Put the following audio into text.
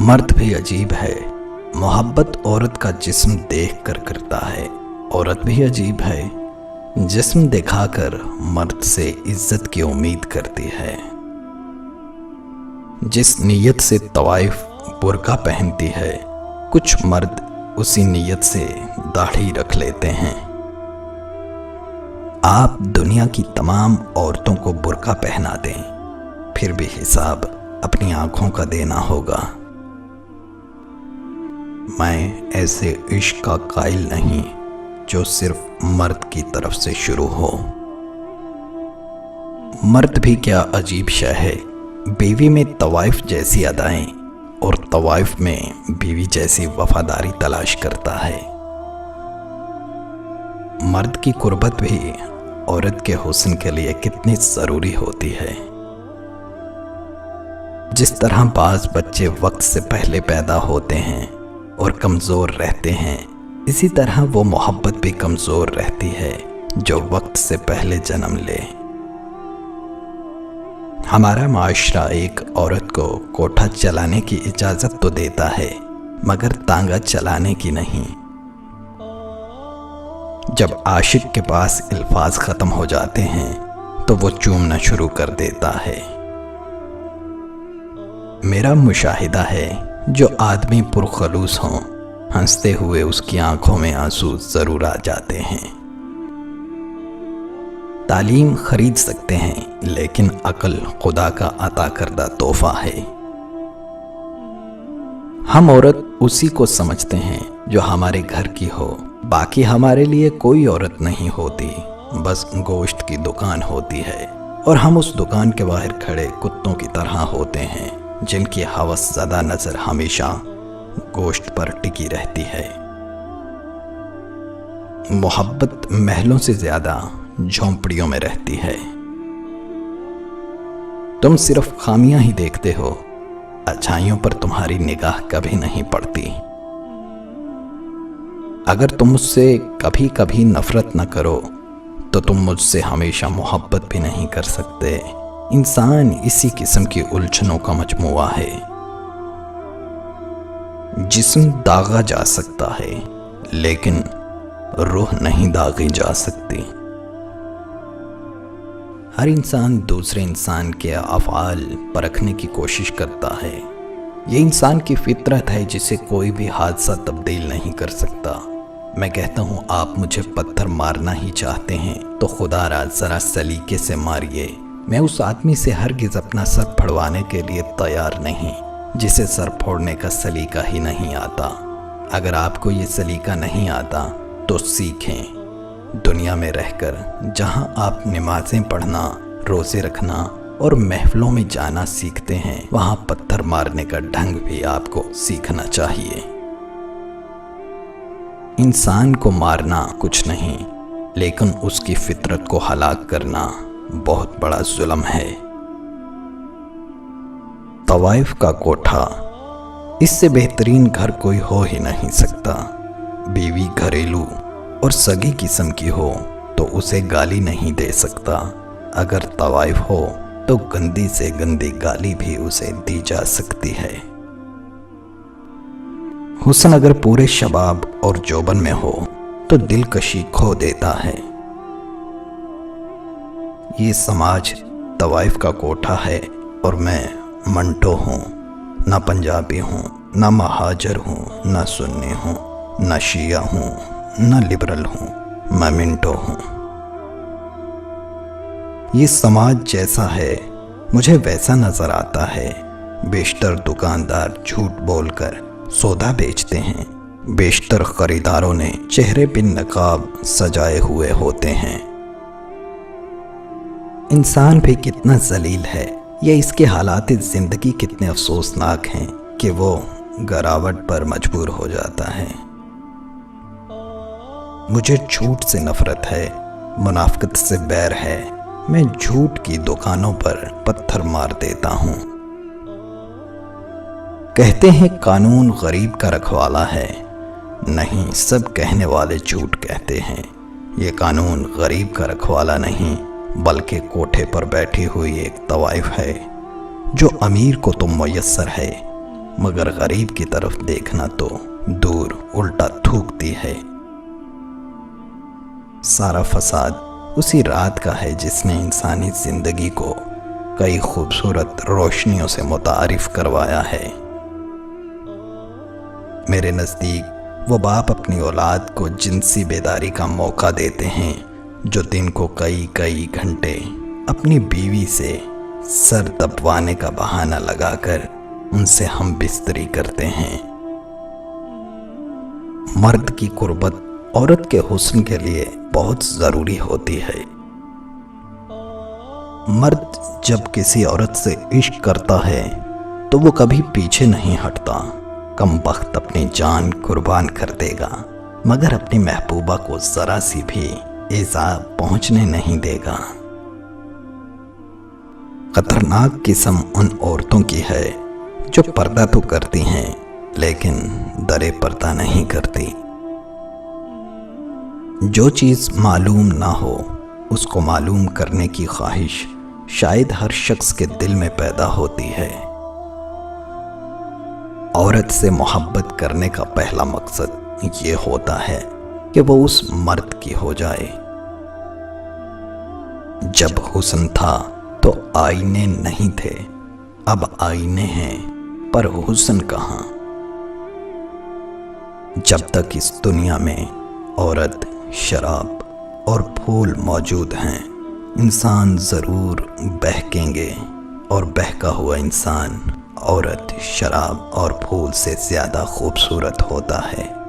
मर्द भी अजीब है, मोहब्बत औरत का जिस्म देख कर करता है। औरत भी अजीब है, जिस्म दिखाकर मर्द से इज्जत की उम्मीद करती है। जिस नीयत से तवाइफ बुर्का पहनती है, कुछ मर्द उसी नीयत से दाढ़ी रख लेते हैं। आप दुनिया की तमाम औरतों को बुर्का पहना दें, फिर भी हिसाब अपनी आंखों का देना होगा। मैं ऐसे इश्क का कायल नहीं जो सिर्फ मर्द की तरफ से शुरू हो। मर्द भी क्या अजीब शय है, बीवी में तवाइफ जैसी अदाएं और तवाइफ में बीवी जैसी वफादारी तलाश करता है। मर्द की कुर्बत भी औरत के हुस्न के लिए कितनी जरूरी होती है। जिस तरह बाज बच्चे वक्त से पहले पैदा होते हैं और कमज़ोर रहते हैं, इसी तरह वो मोहब्बत भी कमज़ोर रहती है जो वक्त से पहले जन्म ले। हमारा माशरा एक औरत को कोठा चलाने की इजाज़त तो देता है, मगर तांगा चलाने की नहीं। जब आशिक के पास अल्फाज ख़त्म हो जाते हैं तो वो चूमना शुरू कर देता है। मेरा मुशाहिदा है, जो आदमी पुरखलूस हों, हंसते हुए उसकी आंखों में आंसू जरूर आ जाते हैं। तालीम खरीद सकते हैं, लेकिन अक्ल खुदा का अता करदा तोहफा है। हम औरत उसी को समझते हैं जो हमारे घर की हो, बाकी हमारे लिए कोई औरत नहीं होती, बस गोश्त की दुकान होती है और हम उस दुकान के बाहर खड़े कुत्तों की तरह होते हैं जिनकी हवस ज़्यादा नजर हमेशा गोश्त पर टिकी रहती है। मोहब्बत महलों से ज्यादा झोंपड़ियों में रहती है। तुम सिर्फ खामियां ही देखते हो, अच्छाइयों पर तुम्हारी निगाह कभी नहीं पड़ती। अगर तुम मुझसे कभी कभी नफरत न करो तो तुम मुझसे हमेशा मोहब्बत भी नहीं कर सकते। इंसान इसी किस्म की उलझनों का मजमुआ है। जिस्म दागा जा सकता है, लेकिन रूह नहीं दागी जा सकती। हर इंसान दूसरे इंसान के अफ़आल परखने की कोशिश करता है। ये इंसान की फितरत है जिसे कोई भी हादसा तब्दील नहीं कर सकता। मैं कहता हूँ, आप मुझे पत्थर मारना ही चाहते हैं तो खुदारा ज़रा सलीके से मारिए। मैं उस आदमी से हरगिज़ अपना सर फड़वाने के लिए तैयार नहीं जिसे सर फोड़ने का सलीका ही नहीं आता। अगर आपको ये सलीका नहीं आता तो सीखें। दुनिया में रहकर जहां आप नमाज़ें पढ़ना, रोज़े रखना और महफिलों में जाना सीखते हैं, वहां पत्थर मारने का ढंग भी आपको सीखना चाहिए। इंसान को मारना कुछ नहीं, लेकिन उसकी फितरत को हलाक करना बहुत बड़ा जुल्म है। तवाइफ का कोठा, इससे बेहतरीन घर कोई हो ही नहीं सकता। बीवी घरेलू और सगी किस्म की हो तो उसे गाली नहीं दे सकता। अगर तवाइफ हो तो गंदी से गंदी गाली भी उसे दी जा सकती है। हुस्न अगर पूरे शबाब और जोबन में हो तो दिलकशी खो देता है। ये समाज तवाइफ का कोठा है और मैं मंटो हूँ। ना पंजाबी हूँ, ना महाजर हूँ, ना सुन्नी हूँ, ना शिया हूँ, ना लिबरल हूँ, मैं मिंटो हूँ। ये समाज जैसा है मुझे वैसा नजर आता है। बेशतर दुकानदार झूठ बोलकर सौदा बेचते हैं। बेशतर खरीदारों ने चेहरे पे नकाब सजाए हुए होते हैं। इंसान भी कितना जलील है, ये इसके हालात जिंदगी कितने अफसोसनाक हैं कि वो गिरावट पर मजबूर हो जाता है। मुझे झूठ से नफरत है, मुनाफिकत से बैर है। मैं झूठ की दुकानों पर पत्थर मार देता हूँ। कहते हैं कानून गरीब का रखवाला है। नहीं, सब कहने वाले झूठ कहते हैं। ये कानून गरीब का रखवाला नहीं, बल्कि कोठे पर बैठी हुई एक तवाइफ है। जो अमीर को तो मुयस्सर है, مگر غریب کی طرف دیکھنا تو دور الٹا تھوکتی ہے۔ سارا فساد اسی رات کا ہے جس نے انسانی زندگی کو کئی خوبصورت روشنیوں سے متعارف کروایا ہے۔ میرے نزدیک وہ باپ اپنی اولاد کو جنسی بیداری کا موقع دیتے ہیں جو دن کو کئی گھنٹے اپنی بیوی سے سر دبوانے کا بہانہ لگا کر ان سے ہم بستری کرتے ہیں۔ مرد کی قربت عورت کے حسن کے لیے بہت ضروری ہوتی ہے۔ مرد جب کسی عورت سے عشق کرتا ہے تو وہ کبھی پیچھے نہیں ہٹتا۔ کم بخت اپنی جان قربان کر دے گا مگر اپنی محبوبہ کو ذرا سی بھی ایذا پہنچنے نہیں دے گا۔ خطرناک قسم ان عورتوں کی ہے جو پردہ تو کرتی ہیں لیکن درِ پردہ نہیں کرتی۔ جو چیز معلوم نہ ہو اس کو معلوم کرنے کی خواہش شاید ہر شخص کے دل میں پیدا ہوتی ہے۔ عورت سے محبت کرنے کا پہلا مقصد یہ ہوتا ہے کہ وہ اس مرد کی ہو جائے۔ جب حسن تھا تو آئینے نہیں تھے، اب آئینے ہیں پر حسن کہاں۔ جب تک اس دنیا میں عورت، شراب اور پھول موجود ہیں انسان ضرور بہکیں گے، اور بہکا ہوا انسان عورت، شراب اور پھول سے زیادہ خوبصورت ہوتا ہے۔